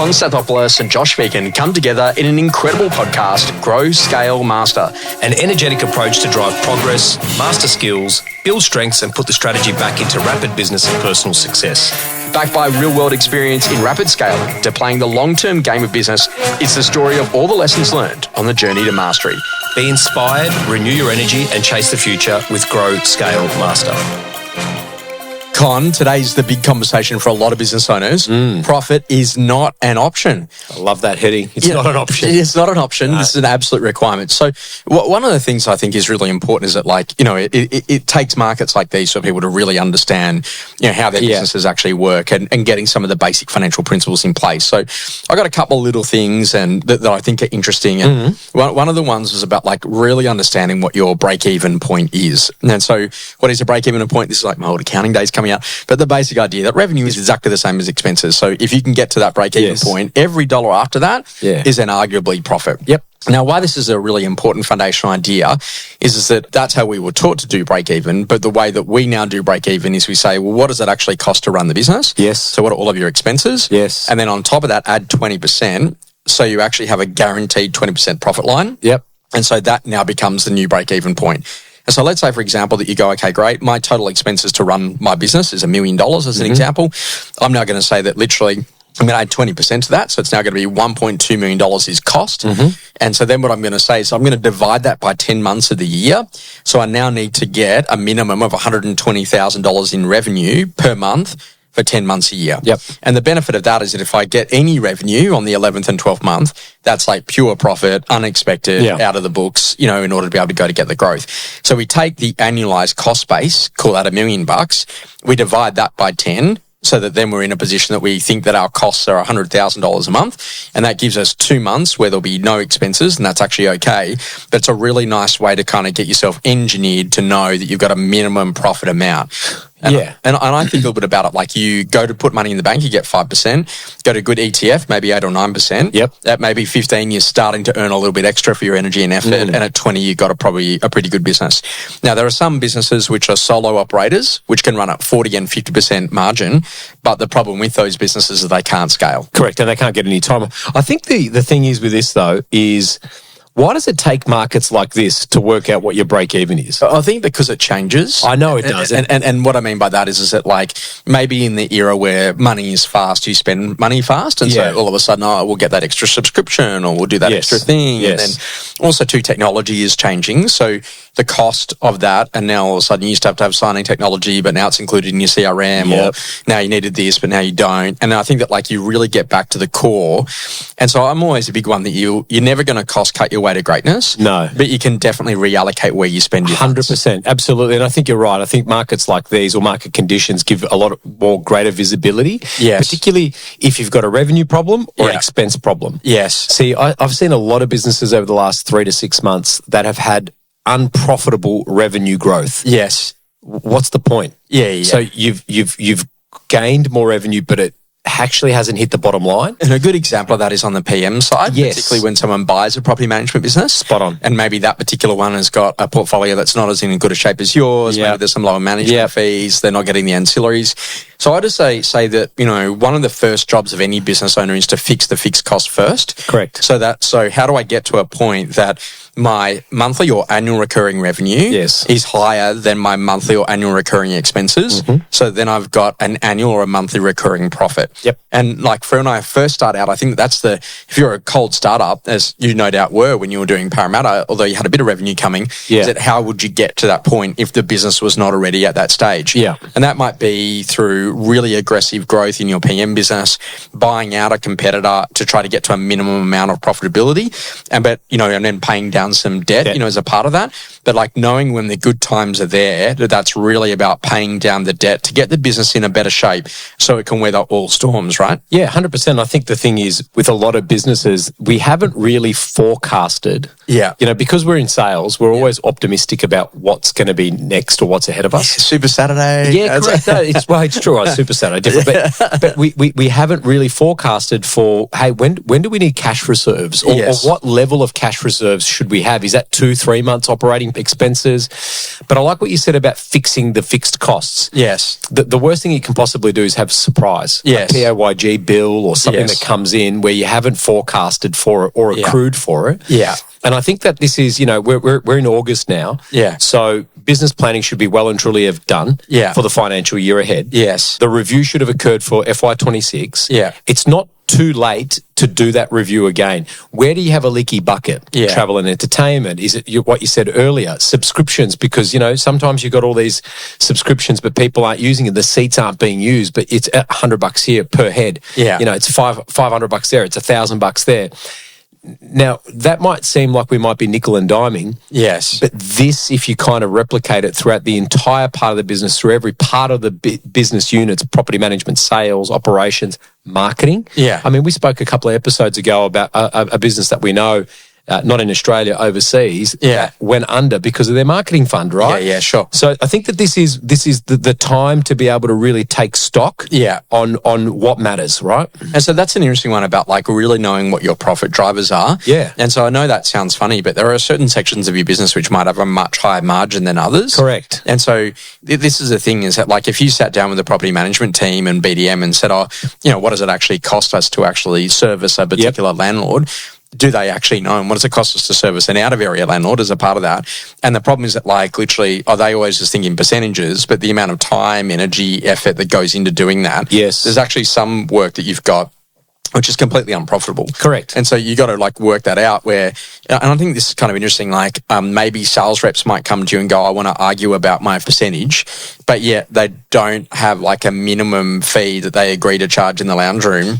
Con Stathopoulos and Josh Phegan come together in an incredible podcast, Grow, Scale, Master. An energetic approach to drive progress, master skills, build strengths and put the strategy back into rapid business and personal success. Backed by real-world experience in rapid scaling to playing the long-term game of business, it's the story of all the lessons learned on the journey to mastery. Be inspired, renew your energy and chase the future with Grow, Scale, Master. Con, today's the big conversation for a lot of business owners. Profit is not an option. I love that heading. It's not an option. It's not an option. No. This is an absolute requirement. So one of the things I think is really important is that, it takes markets like these for people to really understand, how their businesses actually work and getting some of the basic financial principles in place. So I got a couple of little things that I think are interesting. And one of the ones was about really understanding what your break-even point is. And so what is a break-even point? This is like my old accounting days coming out. But the basic idea that revenue is exactly the same as expenses. So if you can get to that break-even point, every dollar after that is an arguably profit. Yep. Now, why this is a really important foundational idea is that that's how we were taught to do break-even. But the way that we now do break-even is we say, well, what does it actually cost to run the business? Yes. So what are all of your expenses? Yes. And then on top of that, add 20%. So you actually have a guaranteed 20% profit line. Yep. And so that now becomes the new break-even point. And so let's say, for example, that you go, okay, great, my total expenses to run my business is $1 million as an example. I'm now going to say that literally I'm going to add 20% to that. So it's now going to be $1.2 million is cost. And so then what I'm going to say is I'm going to divide that by 10 months of the year. So I now need to get a minimum of $120,000 in revenue per month for 10 months a year. Yep. And the benefit of that is that if I get any revenue on the 11th and 12th month, that's like pure profit, unexpected, out of the books, in order to be able to go to get the growth. So we take the annualized cost base, call that $1 million, we divide that by 10, so that then we're in a position that we think that our costs are $100,000 a month. And that gives us 2 months where there'll be no expenses, and that's actually okay. But it's a really nice way to kind of get yourself engineered to know that you've got a minimum profit amount. And I think a little bit about it, like you go to put money in the bank, you get 5%. Go to a good ETF, maybe 8 or 9%. Yep. At maybe 15, you're starting to earn a little bit extra for your energy and effort. And at 20, you've got probably a pretty good business. Now, there are some businesses which are solo operators, which can run at 40 and 50% margin. But the problem with those businesses is they can't scale. Correct. And they can't get any time. I think the thing is with this, though, is why does it take markets like this to work out what your break-even is? I think because it changes. I know it does. And what I mean by that is that maybe in the era where money is fast, you spend money fast. And so all of a sudden, we'll get that extra subscription or we'll do that extra thing. Yes. And then also too, technology is changing. So the cost of that, and now all of a sudden you used to have signing technology, but now it's included in your CRM or now you needed this, but now you don't. And I think that you really get back to the core. And so I'm always a big one that you're never going to cost cut your way to greatness. No. But you can definitely reallocate where you spend your 100%. Absolutely. And I think you're right. I think markets like these or market conditions give a lot more greater visibility. Yes. Particularly if you've got a revenue problem or an expense problem. Yes. See, I've seen a lot of businesses over the last 3 to 6 months that have had unprofitable revenue growth. Yes. What's the point? Yeah. So you've gained more revenue, but it actually hasn't hit the bottom line. And a good example of that is on the PM side, particularly when someone buys a property management business. Spot on. And maybe that particular one has got a portfolio that's not as in good a shape as yours. Maybe there's some lower management fees. They're not getting the ancillaries. So I just say that, one of the first jobs of any business owner is to fix the fixed cost first. Correct. So how do I get to a point that my monthly or annual recurring revenue is higher than my monthly or annual recurring expenses? So then I've got an annual or a monthly recurring profit. Yep. And for when I first start out, I think that's if you're a cold startup, as you no doubt were when you were doing Parramatta, although you had a bit of revenue coming, is that how would you get to that point if the business was not already at that stage? Yeah. And that might be through really aggressive growth in your PM business, buying out a competitor to try to get to a minimum amount of profitability, and then paying down some debt, as a part of that. But knowing when the good times are there, that's really about paying down the debt to get the business in a better shape so it can weather all storms, right? Yeah, 100%. I think the thing is with a lot of businesses, we haven't really forecasted. Yeah. Because we're in sales, we're always optimistic about what's going to be next or what's ahead of us. Super Saturday. Yeah, correct. No, it's true. Super Saturday, different. But we haven't really forecasted for, hey, when do we need cash reserves? Or what level of cash reserves should we have? Is that 2-3 months operating expenses? But I like what you said about fixing the fixed costs. Yes. The worst thing you can possibly do is have surprise. Yes. PAYG bill or something that comes in where you haven't forecasted for it or accrued for it. Yeah. And I think that this is, we're in August now. Yeah. So business planning should be well and truly have done for the financial year ahead. Yes. The review should have occurred for FY26. Yeah. It's not too late to do that review again. Where do you have a leaky bucket? Travel and entertainment? Is it what you said earlier? Subscriptions, because, sometimes you've got all these subscriptions, but people aren't using it. The seats aren't being used, but it's $100 here per head. Yeah. It's $500 there. It's $1,000 there. Now, that might seem like we might be nickel and diming. Yes. But this, if you kind of replicate it throughout the entire part of the business, through every part of the business units, property management, sales, operations, marketing. Yeah. I mean, we spoke a couple of episodes ago about a business that we know, not in Australia, overseas, that went under because of their marketing fund, right? Yeah, sure. So I think that this is the time to be able to really take stock on what matters, right? And so that's an interesting one about like really knowing what your profit drivers are. Yeah. And so I know that sounds funny, but there are certain sections of your business which might have a much higher margin than others. Correct. And so this is the thing, is that like if you sat down with the property management team and BDM and said, what does it actually cost us to actually service a particular landlord? Do they actually know? And what does it cost us to service an out-of-area landlord as a part of that? And the problem is that, like, literally, they always just think in percentages, but the amount of time, energy, effort that goes into doing that. Yes. There's actually some work that you've got which is completely unprofitable. Correct. And so you got to like work that out where, and I think this is kind of interesting, like maybe sales reps might come to you and go, I want to argue about my percentage, but yet they don't have like a minimum fee that they agree to charge in the lounge room.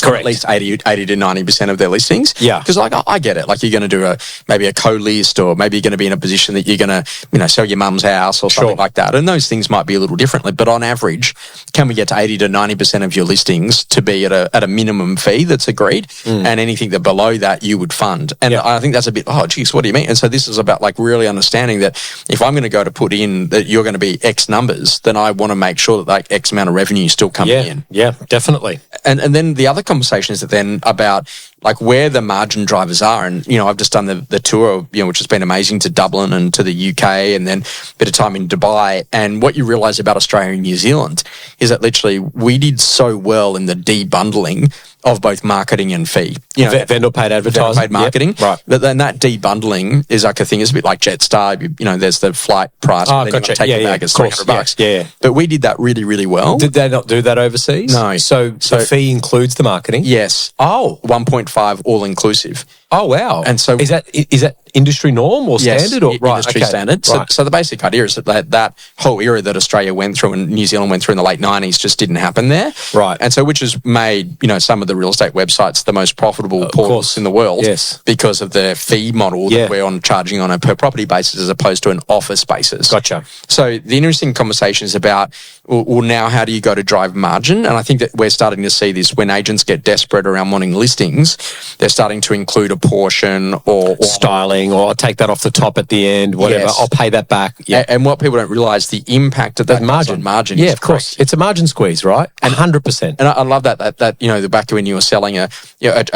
Correct. At least 80 to 90% of their listings. Yeah. Because like I get it. Like you're going to do maybe a co-list, or maybe you're going to be in a position that you're going to, sell your mum's house or something like that. And those things might be a little differently. But on average, can we get to 80 to 90% of your listings to be at a minimum fee that's agreed? And anything that below that you would fund. And I think that's a bit, geez, what do you mean? And so this is about like really understanding that if I'm going to go to put in that you're going to be X numbers, then I want to make sure that like X amount of revenue is still coming in. Yeah, definitely. And then the other conversation is that then about like where the margin drivers are. And, I've just done the tour, which has been amazing, to Dublin and to the UK, and then a bit of time in Dubai. And what you realize about Australia and New Zealand is that literally we did so well in the debundling of both marketing and fee. Vendor paid advertising. Vendor paid marketing. Yep, right. But then that debundling is like a thing, it's a bit like Jetstar. There's the flight price. Oh, and then gotcha. you take the bag, it's $300. Yeah. But we did that really, really well. Did they not do that overseas? No. So the fee includes the marketing? Yes. 1.5 all inclusive. Oh, wow. And so is that industry norm or standard? Or industry standard. Right. So the basic idea is that whole era that Australia went through and New Zealand went through in the late 90s just didn't happen there. Right. And so which has made, some of the real estate websites the most profitable portals in the world. Yes. Because of the fee model that we're charging on a per property basis as opposed to an office basis. Gotcha. So the interesting conversation is about, well, now how do you go to drive margin? And I think that we're starting to see this when agents get desperate around wanting listings, they're starting to include a portion or styling, or I'll take that off the top at the end, whatever. Yes. I'll pay that back. Yeah. And what people don't realize, the impact of that margin. Yeah, of course. It's a margin squeeze, right? 100%. And I love that the back when you were selling a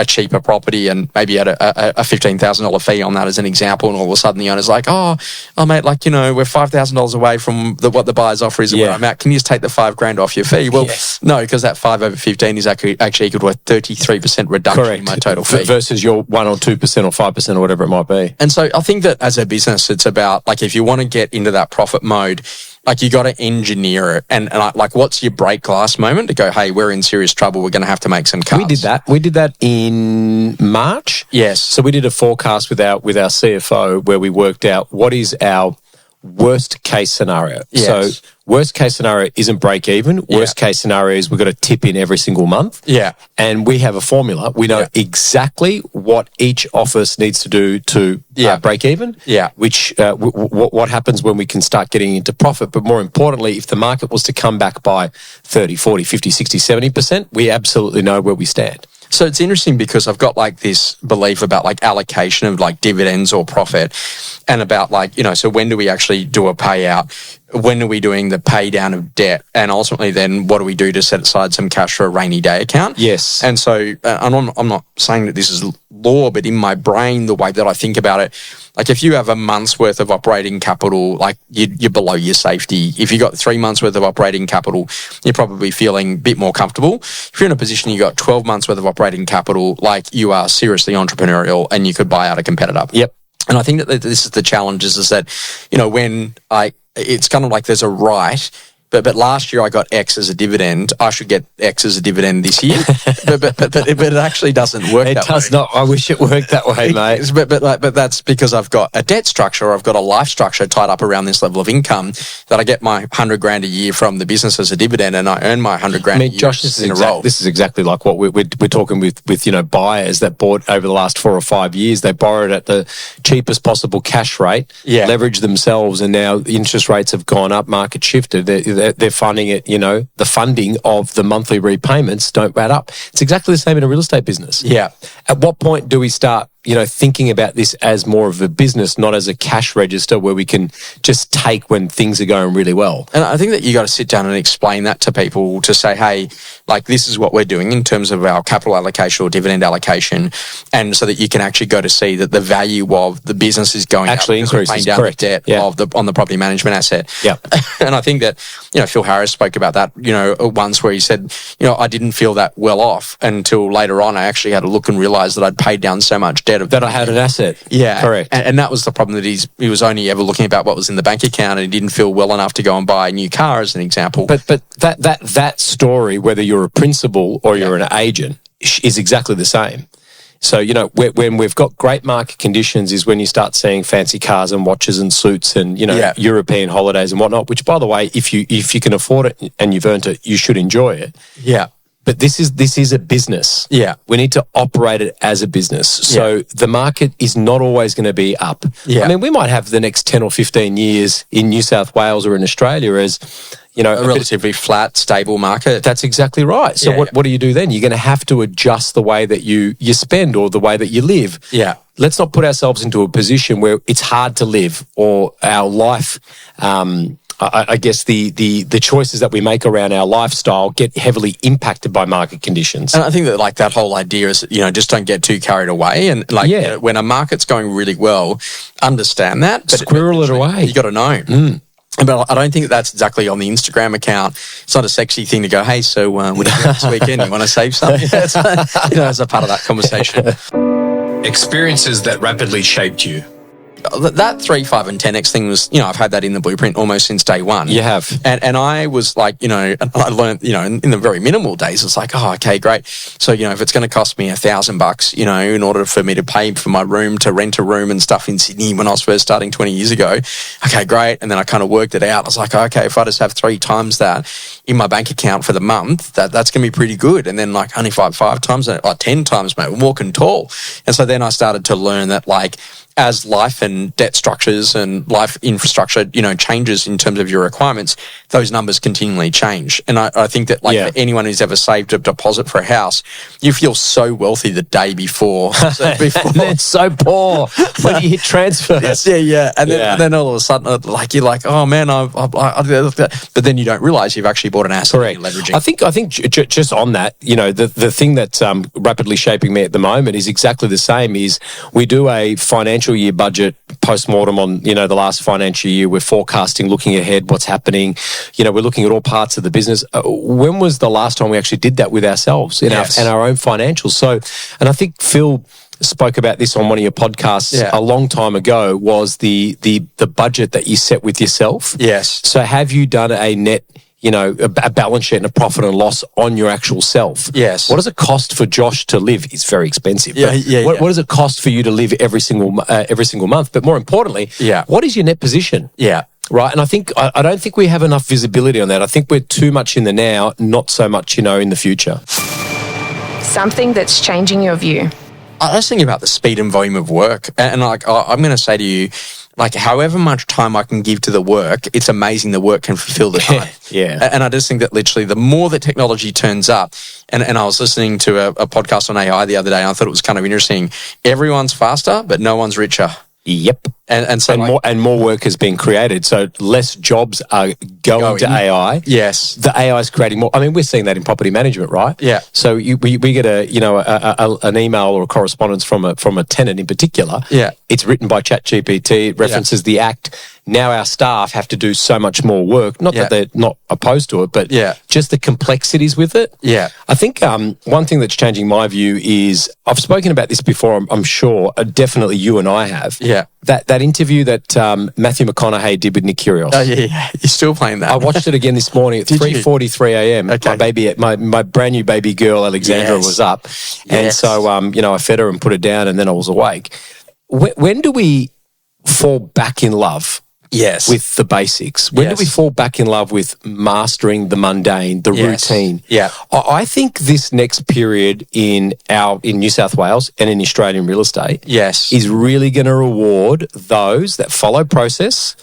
cheaper property and maybe had a $15,000 fee on that as an example, and all of a sudden the owner's like, oh mate, we're $5,000 away from what the buyer's offer is and where I'm at. Can you just take the $5,000 off your fee? Well, no, because that 5 over 15 is actually equal to a 33% reduction in my total fee. Versus your 1 or 2% or 5% or whatever it might be. And so I think that as a business, it's about like, if you want to get into that profit mode, like you got to engineer it, and like what's your break glass moment to go, hey, we're in serious trouble, we're going to have to make some cuts. We did that in March. Yes. So we did a forecast with our CFO where we worked out what is our worst case scenario. Yes. So worst case scenario isn't break even. Worst case scenario is we've got to tip in every single month. Yeah. And we have a formula. We know exactly what each office needs to do to break even. Yeah. Which what happens when we can start getting into profit. But more importantly, if the market was to come back by 30, 40, 50, 60, 70%, we absolutely know where we stand. So it's interesting because I've got like this belief about like allocation of like dividends or profit, and about like, so when do we actually do a payout? When are we doing the pay down of debt? And ultimately then what do we do to set aside some cash for a rainy day account? Yes. And so I'm not saying that this is law, but in my brain, the way that I think about it, like if you have a month's worth of operating capital, like you're below your safety. If you got 3 months worth of operating capital, you're probably feeling a bit more comfortable. If you're in a position you got 12 months worth of operating capital, like you are seriously entrepreneurial and you could buy out a competitor. Yep. And I think that this is the challenge is that, when it's kind of like there's a right. But last year I got X as a dividend. I should get X as a dividend this year. but it actually doesn't work that way. It does not. I wish it worked that way, mate. But that's because I've got a debt structure or I've got a life structure tied up around this level of income that I get my $100,000 a year from the business as a dividend and I earn my $100,000 a year Josh, in a roll. This is exactly like what we're talking with buyers that bought over the last 4 or 5 years. They borrowed at the cheapest possible cash rate, leveraged themselves, and now the interest rates have gone up, market shifted. They're funding it, the funding of the monthly repayments don't add up. It's exactly the same in a real estate business. Yeah. At what point do we start, thinking about this as more of a business, not as a cash register where we can just take when things are going really well? And I think that you got to sit down and explain that to people to say, hey, like this is what we're doing in terms of our capital allocation or dividend allocation. And so that you can actually go to see that the value of the business is going actually up. Increases. Paying down Correct. the debt on the property management asset. Yeah. And I think that, Phil Harris spoke about that, once where he said, I didn't feel that well off until later on. I actually had to look and realize that I'd paid down so much debt. That I had an asset. Yeah. Correct. And that was the problem, that he was only ever looking about what was in the bank account and he didn't feel well enough to go and buy a new car as an example. But that story, whether you're a principal or you're an agent, is exactly the same. So, when we've got great market conditions is when you start seeing fancy cars and watches and suits and, European holidays and whatnot, which, by the way, if you can afford it and you've earned it, you should enjoy it. Yeah. But this is a business. Yeah. We need to operate it as a business. So the market is not always going to be up. Yeah. I mean, we might have the next 10 or 15 years in New South Wales or in Australia as, a relatively flat, stable market. That's exactly right. So what do you do then? You're going to have to adjust the way that you spend or the way that you live. Yeah. Let's not put ourselves into a position where it's hard to live or our life, I guess the choices that we make around our lifestyle get heavily impacted by market conditions. And I think that that whole idea is, just don't get too carried away. And when a market's going really well, understand that. But squirrel it away. You got to know. But I don't think that's exactly on the Instagram account. It's not a sexy thing to go, hey, so what are you doing this weekend? You want to save something? As a part of that conversation. Experiences that rapidly shaped you. That 3, 5 and 10x thing was, I've had that in the blueprint almost since day one. You have. And I was like, I learned, in the very minimal days, it's like, oh, okay, great. So, if it's going to cost me $1,000, in order for me to pay for my room, to rent a room and stuff in Sydney when I was first starting 20 years ago, okay, great. And then I kind of worked it out. I was like, okay, if I just have 3 times that in my bank account for the month, that's going to be pretty good. And then only 5 times, 10 times, mate, we're walking tall. And so then I started to learn that as life and debt structures and life infrastructure, changes in terms of your requirements, those numbers continually change. And I think that for anyone who's ever saved a deposit for a house, you feel so wealthy the day before. And then so poor when you hit transfer. Yeah. And then all of a sudden, you're like, oh man, but then you don't realize you've actually bought an asset. Correct. You're leveraging. I think just on that, the thing that's rapidly shaping me at the moment is exactly the same. Is we do a financial year budget post-mortem on, the last financial year. We're forecasting, looking ahead, what's happening. We're looking at all parts of the business. When was the last time we actually did that with ourselves and our own financials? So, and I think Phil spoke about this on one of your podcasts a long time ago, was the budget that you set with yourself. Yes. So have you done a net, a balance sheet and a profit and loss on your actual self? Yes. What does it cost for Josh to live? It's very expensive. What does it cost for you to live every single month? But more importantly, what is your net position? Yeah. Right. And I don't think we have enough visibility on that. I think we're too much in the now, not so much, in the future. Something that's changing your view. I was thinking about the speed and volume of work. And I'm going to say to you, however much time I can give to the work, it's amazing the work can fulfill the time. And I just think that literally the more that technology turns up, and I was listening to a podcast on AI the other day, and I thought it was kind of interesting. Everyone's faster, but no one's richer. Yep. And more work has been created. So less jobs are going to AI. Yes. The AI is creating more. I mean, we're seeing that in property management, right? Yeah. So we get an email or a correspondence from a tenant in particular. Yeah. It's written by ChatGPT. It references the act. Now our staff have to do so much more work. Not that they're not opposed to it, but just the complexities with it. Yeah. I think one thing that's changing my view is, I've spoken about this before, I'm sure, definitely you and I have. Yeah. That interview that Matthew McConaughey did with Nick Kyrgios. Oh, yeah. You're still playing that. I watched it again this morning at 3:43 a.m. Okay. My brand new baby girl, Alexandra, was up. And so, I fed her and put her down, and then I was awake. When do we fall back in love? Yes. With the basics. When do we fall back in love with mastering the mundane, the routine? Yeah. I think this next period in New South Wales and in Australian real estate is really going to reward those that follow process,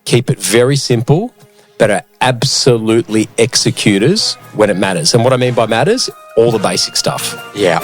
keep it very simple, but are absolutely executors when it matters. And what I mean by matters, all the basic stuff. Yeah.